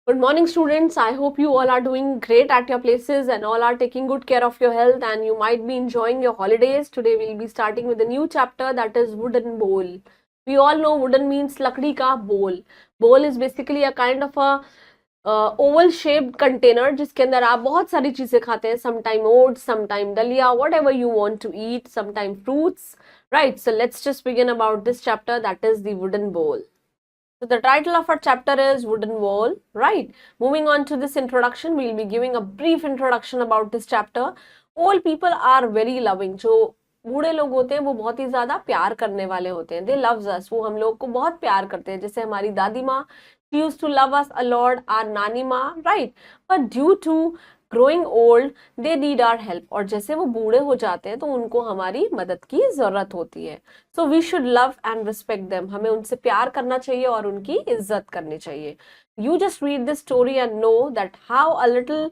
Good morning, students. I hope you all are doing great at your places and all are taking good care of your health and you might be enjoying your holidays. Today we'll be starting with a new chapter, that is wooden bowl. We all know wooden means lakdi ka bowl. Bowl is basically a kind of a oval shaped container जिसके अंदर आप बहुत सारी चीजें खाते हैं. Sometime oats, sometime dalia, whatever you want to eat, sometime fruits. Right. So let's just begin about this chapter, that is the wooden bowl. So the title of our chapter is Wooden Bowl, right? Moving on to this introduction, we'll be giving a brief introduction about this chapter. All people are very loving. जो बूढ़े लोग होते हैं वो बहुत ही ज्यादा प्यार करने वाले होते हैं. They loves us. वो हम लोग को बहुत प्यार करते हैं. जैसे हमारी दादी माँ, she used to love us a lot. Our नानी माँ, right? But due to growing old they need our help, और जैसे वो बूढ़े हो जाते हैं तो उनको हमारी मदद की जरूरत होती है. So we should love and respect them. हमें उनसे प्यार करना चाहिए और उनकी इज्जत करनी चाहिए. You just read this story and know that how a little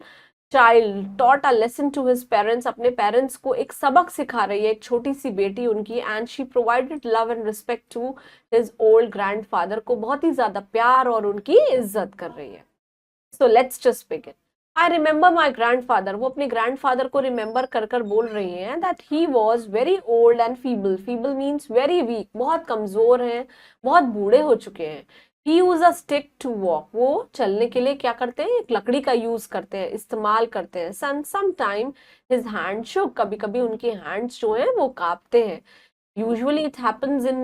child taught a lesson to his parents. अपने पेरेंट्स को एक सबक सिखा रही है एक छोटी सी बेटी उनकी, and she provided love and respect to his old grandfather. को बहुत ही ज्यादा प्यार और उनकी इज्जत कर रही है. So let's just begin. I remember my grandfather. वो अपने ग्रैंडफादर को रिमेंबर कर कर बोल रही हैं that he was very old and feeble. Feeble means very weak, बहुत कमजोर हैं, बहुत बूढ़े हो चुके हैं. He use a stick to walk. वो चलने के लिए क्या करते हैं, एक लकड़ी का यूज करते हैं, इस्तेमाल करते हैं. Some time his hand shook. कभी कभी उनके हैंड्स जो हैं वो कांपते हैं. Usually it happens in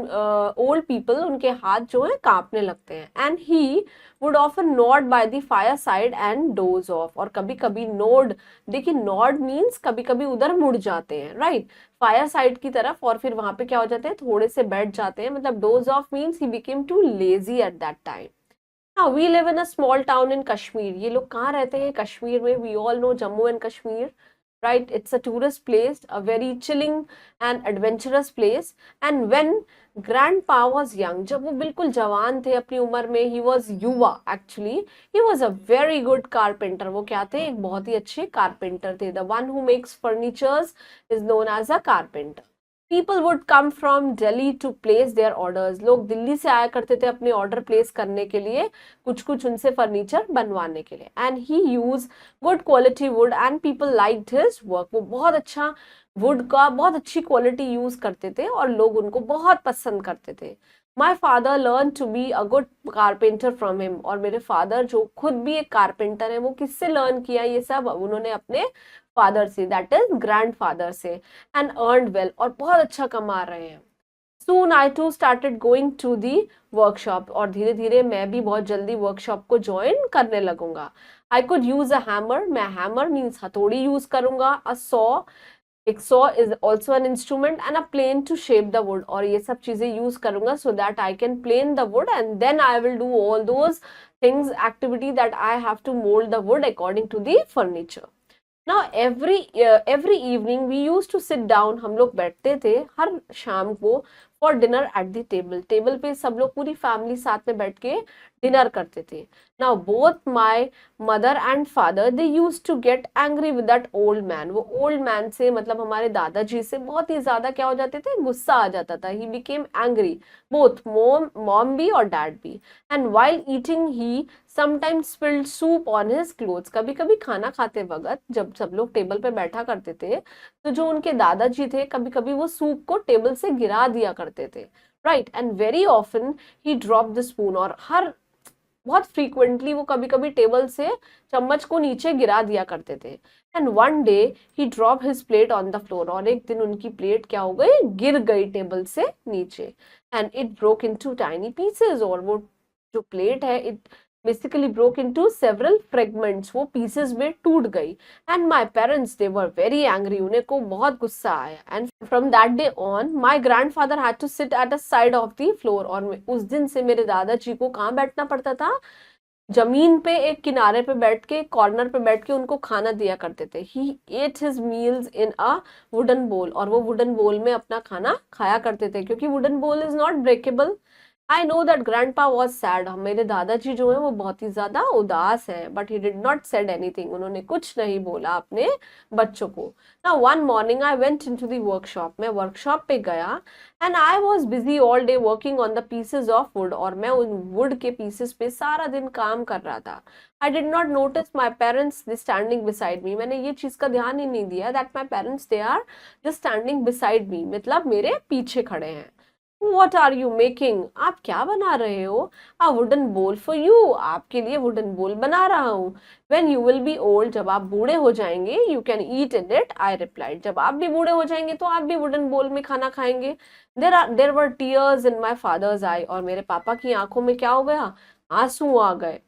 old people. उनके हाथ जो है कांपने लगते हैं. And he would often nod by the fire side and doze off. और कभी कभी नोड, देखिए नॉड मीन्स कभी कभी उधर मुड़ जाते हैं, राइट, फायर साइड की तरफ, और फिर वहां पे क्या हो जाते हैं, थोड़े से बैठ जाते हैं. मतलब dose off means he became too lazy at that time. Now we live in a small town in Kashmir. ये लोग कहाँ रहते हैं कश्मीर में? We all know Jammu and Kashmir, right? It's a tourist place, a very chilling and adventurous place. And when grandpa was young, जब वो बिल्कुल जवान थे अपनी उम्र में, he was युवा actually. He was a very good carpenter. वो क्या थे, एक बहुत ही अच्छे कारपेंटर थे. The one who makes furnitures is known as a carpenter. People would come from Delhi to place their orders. लोग दिल्ली से आया करते थे अपने ऑर्डर प्लेस करने के लिए, कुछ कुछ उनसे फर्नीचर बनवाने के लिए. And he use good quality would and people liked his work. वो बहुत अच्छा वुड का, बहुत अच्छी क्वालिटी यूज करते थे और लोग उनको बहुत पसंद करते थे. My father learn to be a good carpenter from him. और मेरे फादर जो खुद भी एक कारपेंटर है, वो किससे लर्न किया ये सब? उन्होंने अपने फादर से, दैट इज ग्रैंडफादर से. एंड अर्नड वेल, और बहुत अच्छा कमा रहे हैं. Soon I too started going to the workshop. और धीरे धीरे मैं भी बहुत जल्दी वर्कशॉप को ज्वाइन करने लगूंगा. I could use a hammer. मैं hammer means हथौड़ी यूज करूंगा. A saw, एक saw is also an instrument, and a plane to shape the wood. और ये सब चीजें यूज करूंगा so that I can plane the wood, and then I will do all those things, activity that I have to mold the wood according to the furniture. Now every evening we used to sit down. हम लोग बैठते थे हर शाम को for dinner at the table. Table पे सब लोग पूरी फैमिली साथ में बैठ के डिनर करते थे. Now both my mother and father they used to get angry with that old man. वो ओल्ड मैन से, मतलब हमारे दादाजी से बहुत ही ज्यादा क्या हो जाते थे, गुस्सा आ जाता था. He became angry, both mom भी और डैड भी. And while eating he sometimes spilled soup on his clothes. कभी कभी खाना खाते वक्त जब सब लोग टेबल पे बैठा करते थे तो जो उनके दादाजी थे कभी कभी वो सूप को टेबल से गिरा दिया करते थे, right. And very often he drop the spoon. और हर बहुत फ्रीक्वेंटली वो कभी कभी टेबल से चम्मच को नीचे गिरा दिया करते थे. And one day he drop his plate on the floor. और एक दिन उनकी प्लेट क्या हो गई, गिर गई टेबल से नीचे. And it broke into tiny pieces. और वो जो प्लेट है, it basically broke into several fragments. वो pieces में टूट गई. And my parents, they were very angry. उन्हें को बहुत गुस्सा आया. And from that day on, my grandfather had to sit at the side of the floor. और उस दिन से मेरे दादाजी को कहाँ बैठना पड़ता था, जमीन पे एक किनारे पे बैठ के, कॉर्नर पे बैठ के उनको खाना दिया करते थे. He ate his meals in a wooden bowl. और वो वुडन बोल में अपना खाना खाया करते थे, क्योंकि वुडन बोल is not breakable. I know that grandpa was sad, मेरे दादाजी जो है वो बहुत ही ज्यादा उदास हैं, but he did not said anything, उन्होंने कुछ नहीं बोला अपने बच्चों को. ना one morning I went into the workshop, मैं वर्कशॉप पे गया, and I was busy all day working on the pieces of would, और मैं उन वुड के पीसेस पे सारा दिन काम कर रहा था. I did not notice my parents standing beside me, मैंने ये चीज का ध्यान ही नहीं दिया that my parents they are just standing beside me, मतलब मेरे पीछे खड़े हैं. What are you making? आप क्या बना रहे हो? A wooden bowl for you. आपके लिए wooden bowl बना रहा हूँ. When you will be old, जब आप बूढ़े हो जाएंगे, you can eat in it. I replied. जब आप भी बूढ़े हो जाएंगे तो आप भी wooden bowl में खाना खाएंगे. There were tears in my father's eye. और मेरे पापा की आंखों में क्या हो गया? आंसू आ गए.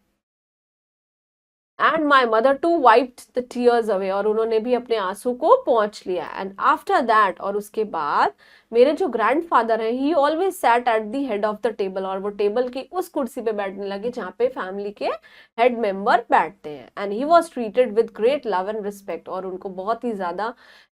And my mother too wiped the tears away, और उन्होंने भी अपने आंसू को पोंछ लिया. एंड आफ्टर दैट, और उसके बाद मेरे जो ग्रैंडफादर हैं, he always sat at the head of the table, और वो टेबल की उस कुर्सी पे बैठने लगे जहाँ पे फैमिली के हेड मेंबर बैठते हैं. And he was treated with great love and respect, और उनको बहुत ही ज्यादा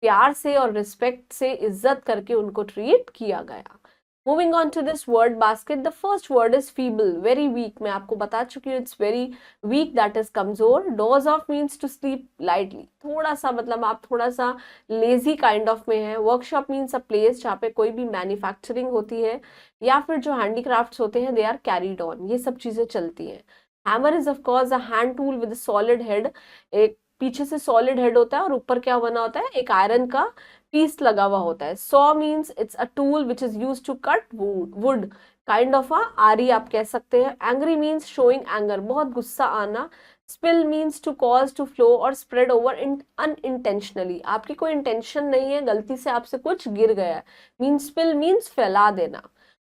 प्यार से और रिस्पेक्ट से इज्जत करके उनको ट्रीट किया गया. Moving on to this word basket, the first word is feeble, very weak. मैं आपको बता चुकी हूँ, it's very weak, that is कमजोर. Doze off means to sleep lightly, थोड़ा सा, मतलब आप थोड़ा सा लेजी काइंड ऑफ में है. वर्कशॉप मीन्स अ प्लेस जहाँ पे कोई भी मैन्युफैक्चरिंग होती है, या फिर जो हैंडीक्राफ्ट्स होते हैं, दे आर कैरीड ऑन, ये सब चीजें चलती हैं. Hammer is of course a hand tool with solid head, एक पीछे से सॉलिड हेड होता है और ऊपर क्या बना होता है, एक आयरन का पीस लगा हुआ होता है. Saw means it's a tool which is use to cut wood, kind of a आरी आप कह सकते हैं. एंग्री मीन्स शोइंग एंगर, बहुत गुस्सा आना. Spill means to cause to flow और स्प्रेड ओवर अनइंटेंशनली, आपकी कोई इंटेंशन नहीं है, गलती से आपसे कुछ गिर गया. मीन्स स्पिल मीन्स फैला देना.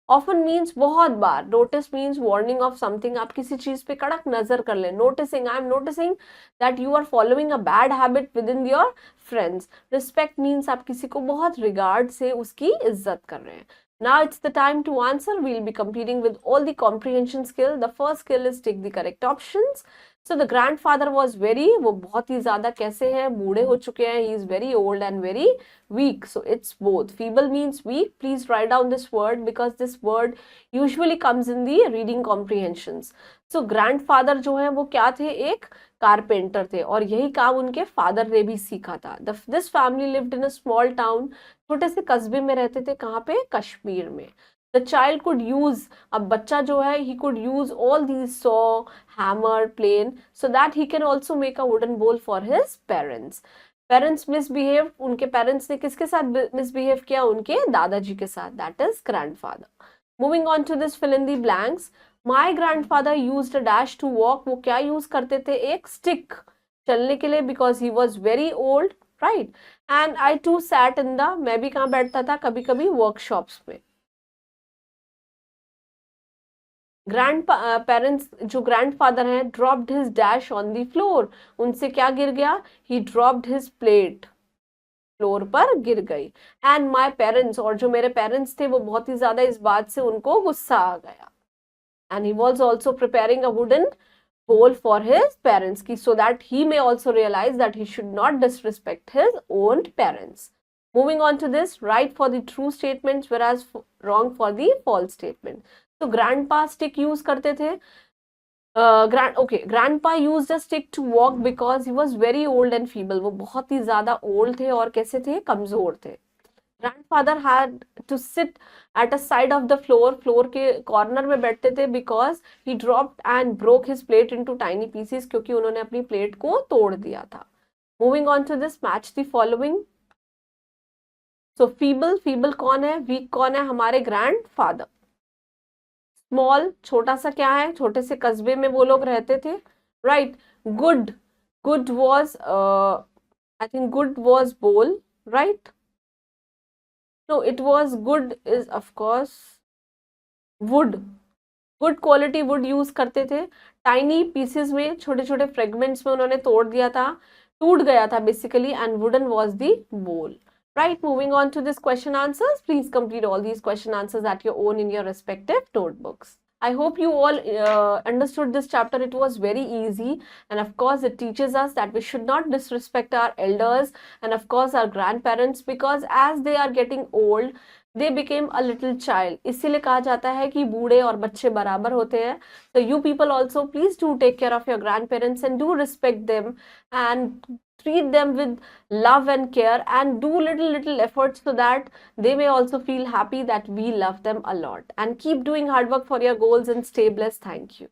ऑफन मीन्स बहुत बार. Notice means warning of something, आप किसी चीज पे कड़क नजर कर लें. Noticing, I am noticing that you are following a bad habit within your friends. Respect means आप किसी को बहुत रिगार्ड से उसकी इज्जत कर रहे हैं. Now it's the time to answer. We'll be competing with all the comprehension skill. The first skill is take the correct options. So the grandfather was very, वो बहुत ही ज्यादा कैसे हैं, बूढ़े हो चुके हैं. He is very old and very weak. So it's both. Feeble means weak. Please write down this word because this word usually comes in the reading comprehensions. So grandfather जो है वो क्या थे, एक कारपेंटर थे, और यही काम उनके फादर ने भी सीखा था. This family lived in a small town. छोटे से कस्बे में रहते थे, कहाँ पे, कश्मीर में. द चाइल्ड कुड यूज, अब बच्चा जो है, he could use all these saw, hammer, plane, so that he can also make a wooden bowl for his parents. Parents misbehave, उनके पेरेंट्स ने किसके साथ मिसबिहेव किया, उनके दादाजी के साथ, that is grandfather. Moving on to this fill in the blanks. My grandfather used a dash to walk, वो क्या यूज करते थे, एक स्टिक चलने के लिए, because he was very old, right. And I too sat in the, मैं भी कहाँ बैठता था, कभी कभी वर्कशॉप्स में. ग्रैंड पेरेंट्स जो ग्रैंडफादर हैं, dropped his dish on the floor, उनसे क्या गिर गया, he dropped his plate, floor पर गिर गई. एंड माई पेरेंट्स, और जो मेरे पेरेंट्स थे वो बहुत ही ज्यादा इस बात से उनको गुस्सा आ गया. And he was also preparing a wooden bowl for his parents ki, so that he may also realize that he should not disrespect his own parents. Moving on to this, write for the true statements whereas wrong for the false statement. So grandpa stick use karte the. Grandpa used a stick to walk because he was very old and feeble. वो बहुत ही ज्यादा old थे और कैसे थे, कमजोर थे. Grandfather had to sit at a side of the floor, floor के corner में बैठते थे because he dropped and broke his plate into tiny pieces, क्योंकि उन्होंने अपनी प्लेट को तोड़ दिया था. Moving on to this, match the following. So feeble, feeble कौन है, weak कौन है, हमारे grandfather. Small, छोटा सा क्या है, छोटे से कस्बे में वो लोग रहते थे, right. Good, good was I think good was bowl, right. No, it was good is of course wood. Good quality would use करते थे. टाइनी पीसेस में, छोटे छोटे फ्रेगमेंट्स में उन्होंने तोड़ दिया था, टूट गया था basically. And wooden was the bowl, right. Moving on to this question answers. Please complete all these question answers at your own in your respective notebooks. I hope you all understood this chapter. It was very easy, and of course it teaches us that we should not disrespect our elders and of course our grandparents, because as they are getting old, they became a little child. इसीलिए कहा जाता है कि बूढ़े और बच्चे बराबर होते हैं. So you people also please do take care of your grandparents and do respect them and treat them with love and care and do little efforts so that they may also feel happy that we love them a lot. And keep doing hard work for your goals and stay blessed. Thank you.